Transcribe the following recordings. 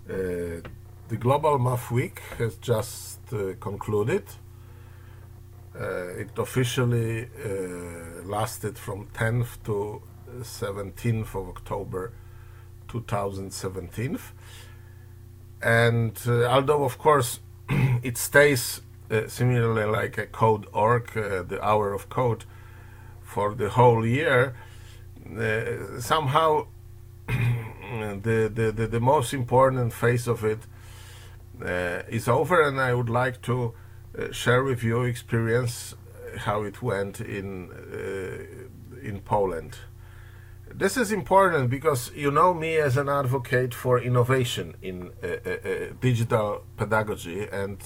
The Global Math Week has just concluded. It officially lasted from 10th to 17th of October 2017. And although, of course, it stays similarly like a code.org, the hour of code, for the whole year, somehow the most important phase of it is over, and I would like to share with you experience how it went in Poland. This is important because you know me as an advocate for innovation in digital pedagogy, and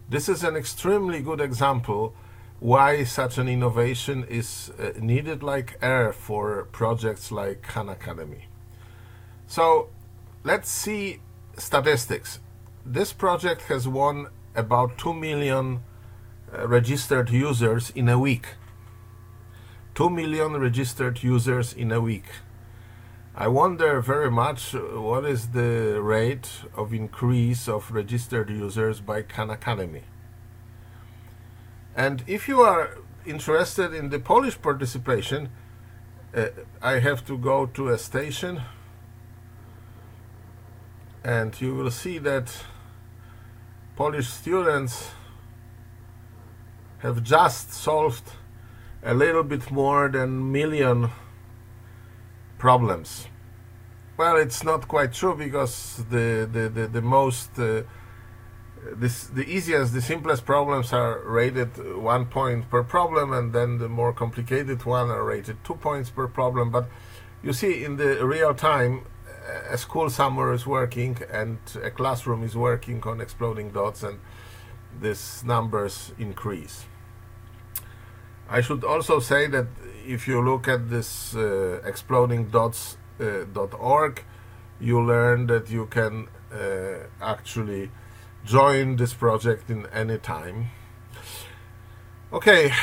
this is an extremely good example why such an innovation is needed like air for projects like Khan Academy. So let's see statistics. This project has won about 2 million registered users in a week. 2 million registered users in a week. I wonder very much what is the rate of increase of registered users by Khan Academy. And if you are interested in the Polish participation, I have to go to a station, and you will see that Polish students have just solved a little bit more than million problems. Well, it's not quite true, because the most the easiest, the simplest problems are rated 1 point per problem, and then the more complicated one are rated 2 points per problem. But you see, in the real time, a school somewhere is working and a classroom is working on exploding dots, and these numbers increase. I should also say that if you look at this explodingdots.org, you learn that you can actually join this project in any time. Okay,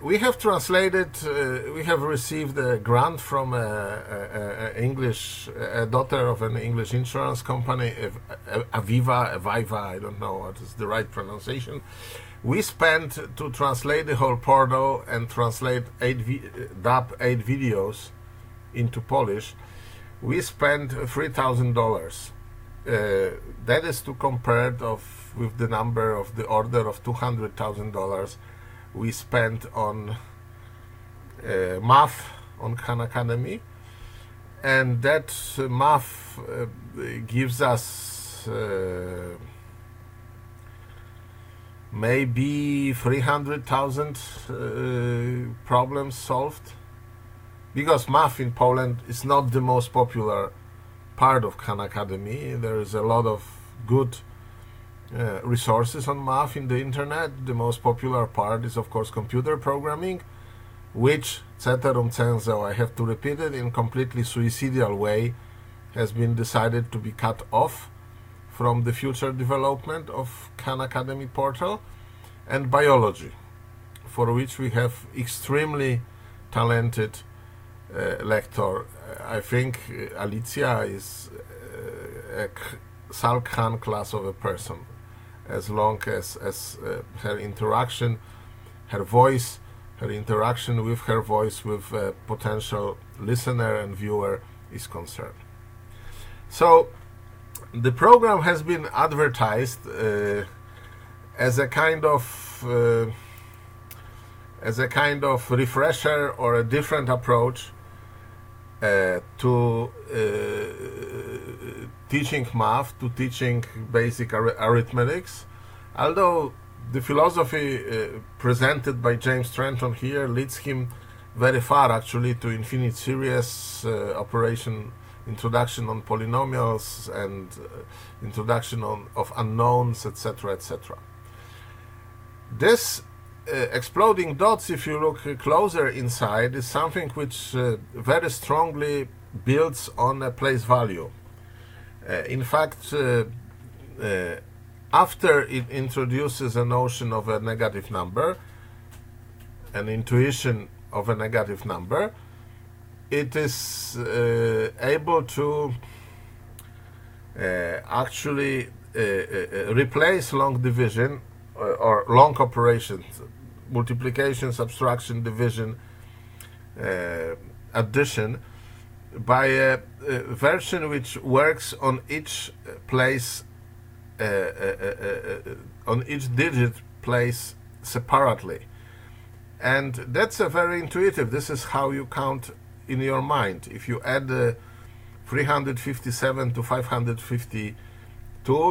we have translated, we have received a grant from a daughter of an English insurance company, Aviva, I don't know what is the right pronunciation. We spent, to translate the whole portal and translate dub 8 videos into Polish, we spent $3,000. That is to compare with the number of the order of $200,000 we spent on math on Khan Academy, and that math gives us maybe 300,000 problems solved, because math in Poland is not the most popular part of Khan Academy. There is a lot of good resources on math in the internet. The most popular part is, of course, computer programming, which, ceterum censeo, I have to repeat it, in completely suicidal way, has been decided to be cut off from the future development of Khan Academy portal, and biology, for which we have extremely talented lector. I think Alicia is a Salkhan class of a person, as long as her interaction, her voice, her interaction with her voice with a potential listener and viewer is concerned. So the program has been advertised as a kind of refresher or a different approach to teaching math, to teaching basic arithmetics. Although the philosophy presented by James Trenton here leads him very far, actually, to infinite series operation, introduction on polynomials, and introduction of unknowns, etc., etc. This exploding dots, if you look closer inside, is something which very strongly builds on a place value. In fact, after it introduces a notion of a negative number, an intuition of a negative number, it is able to actually replace long division or long operations, multiplication, subtraction, division, addition, by a version which works on each place, on each digit place separately. And that's a very intuitive. This is how you count in your mind. If you add 357 to 552,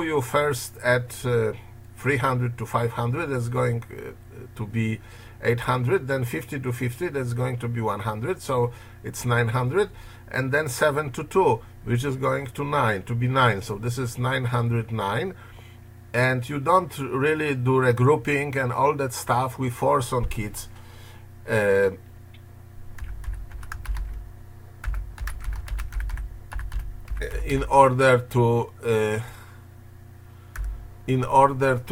you first add 300 to 500, that's going to be 800, then 50 to 50, that's going to be 100, so it's 900, and then 7 to 2, which is going to 9, to be 9, so this is 909. And you don't really do regrouping and all that stuff we force on kids. In order to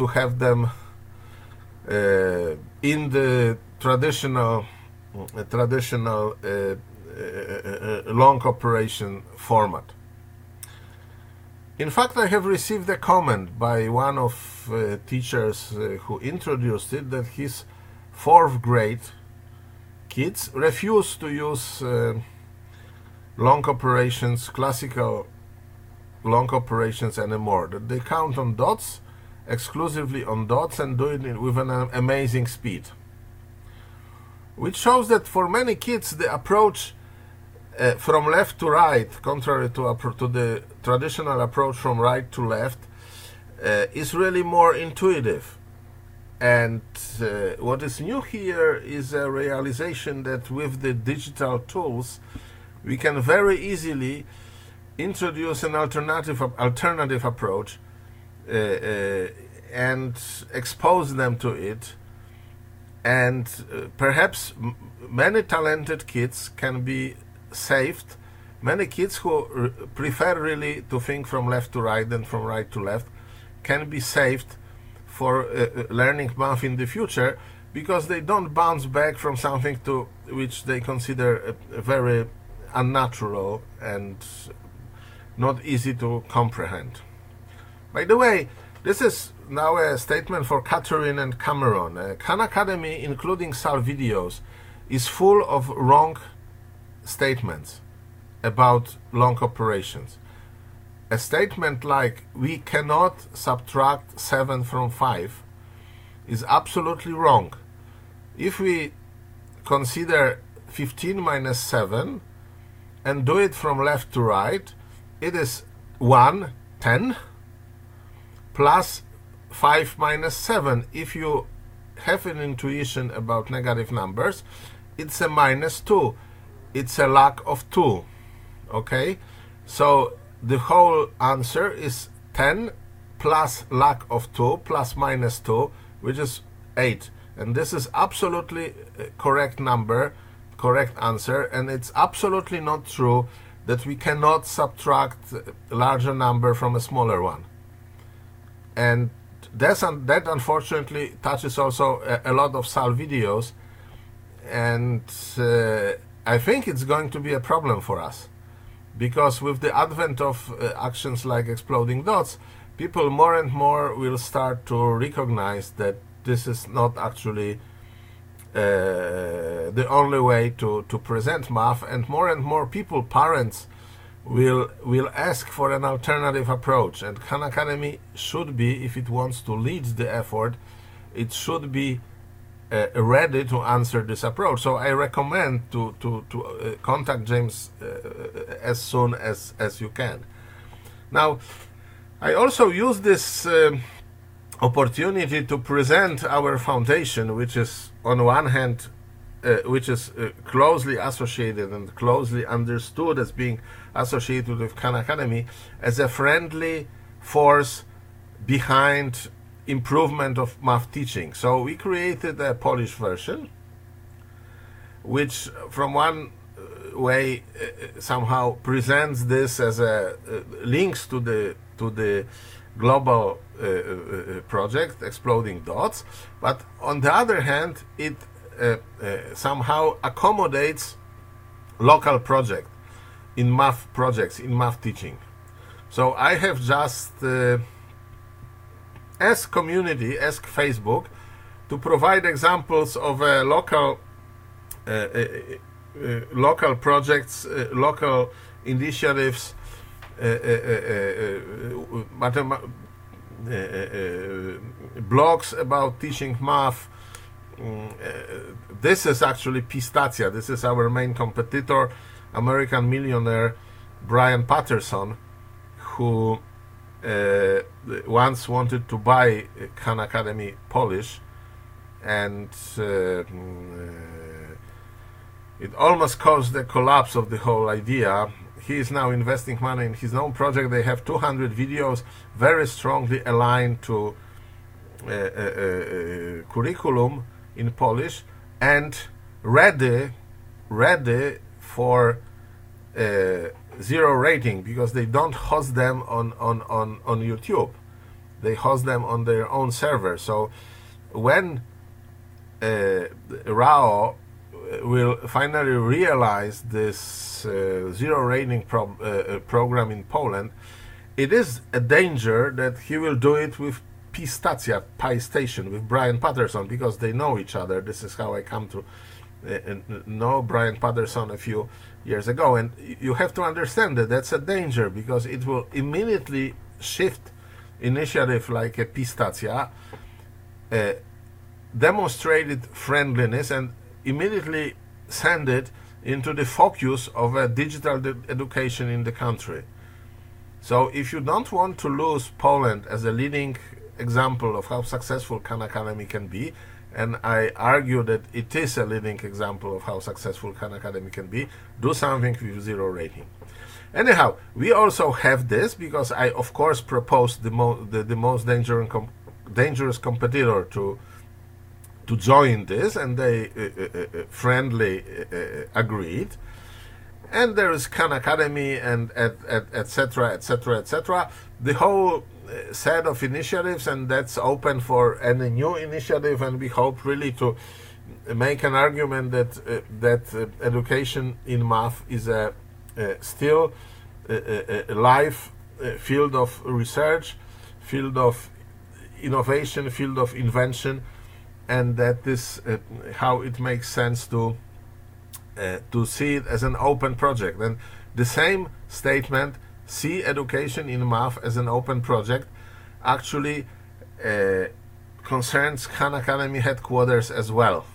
have them in the traditional long operation format. In fact, I have received a comment by one of teachers who introduced it, that his 4th grade kids refuse to use long operations, classical long operations anymore. That they count on dots, exclusively on dots, and do it with an amazing speed. Which shows that for many kids the approach from left to right, contrary to the traditional approach from right to left, is really more intuitive. And what is new here is a realization that with the digital tools we can very easily introduce an alternative approach and expose them to it, and perhaps many talented kids can be saved. Many kids who prefer really to think from left to right than from right to left can be saved for learning math in the future, because they don't bounce back from something to which they consider very unnatural and not easy to comprehend. By the way, this is now a statement for Catherine and Cameron. Khan Academy, including SAL videos, is full of wrong statements about long operations. A statement like "we cannot subtract 7 from 5" is absolutely wrong. If we consider 15 minus 7 and do it from left to right, it is 1, 10, plus 5 minus 7. If you have an intuition about negative numbers, it's a minus 2. It's a lack of 2. Okay? So the whole answer is 10 plus lack of 2 plus minus 2, which is 8. And this is absolutely correct number, correct answer, and it's absolutely not true that we cannot subtract a larger number from a smaller one. And that unfortunately touches also a lot of SAL videos, and I think it's going to be a problem for us, because with the advent of actions like exploding dots, people more and more will start to recognize that this is not actually the only way to present math, and more people, parents, will ask for an alternative approach. And Khan Academy should be, if it wants to lead the effort, it should be ready to answer this approach. So I recommend to contact James as soon as you can. Now, I also use this opportunity to present our foundation, which is on one hand closely associated and closely understood as being associated with Khan Academy, as a friendly force behind improvement of math teaching. So we created a Polish version, which from one way somehow presents this as a links to the global project Exploding Dots, but on the other hand it somehow accommodates local projects in math teaching. So I have just asked community, asked Facebook to provide examples of local local projects, local initiatives, blogs about teaching math. This is actually Pistacia. This is our main competitor, American millionaire Brian Patterson, who once wanted to buy Khan Academy Polish, and it almost caused the collapse of the whole idea. He is now investing money in his own project. They have 200 videos very strongly aligned to curriculum in Polish and ready for zero rating, because they don't host them on YouTube. They host them on their own server. So when RAO will finally realize this zero rating program in Poland, it is a danger that he will do it with Pistacia, Pi Station, with Brian Patterson, because they know each other. This is how I come to know Brian Patterson a few years ago. And you have to understand that that's a danger, because it will immediately shift initiative like a Pistacia, demonstrated friendliness, and immediately send it into the focus of a digital education in the country. So if you don't want to lose Poland as a leading example of how successful Khan Academy can be, and I argue that it is a leading example of how successful Khan Academy can be, do something with zero rating. Anyhow, we also have this because I, of course, proposed the most dangerous competitor to join this, and they friendly agreed. And there is Khan Academy, and etc., etc., etc. The whole set of initiatives, and that's open for any new initiative. And we hope really to make an argument that education in math is still a live field of research, field of innovation, field of invention, and that this how it makes sense to see it as an open project. And the same statement, see education in math as an open project, actually concerns Khan Academy headquarters as well.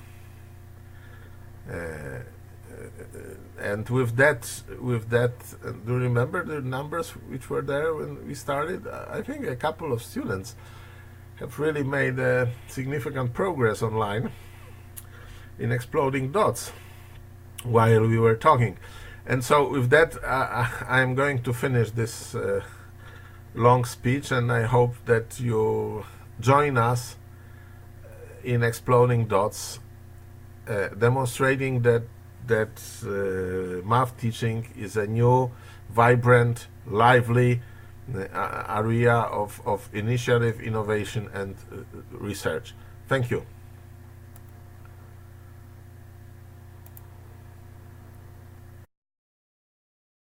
And with that, do you remember the numbers which were there when we started? I think a couple of students have really made significant progress online in exploding dots while we were talking. And so with that, I'm going to finish this long speech, and I hope that you join us in exploding dots, demonstrating that math teaching is a new, vibrant, lively area of initiative, innovation, and research. Thank you.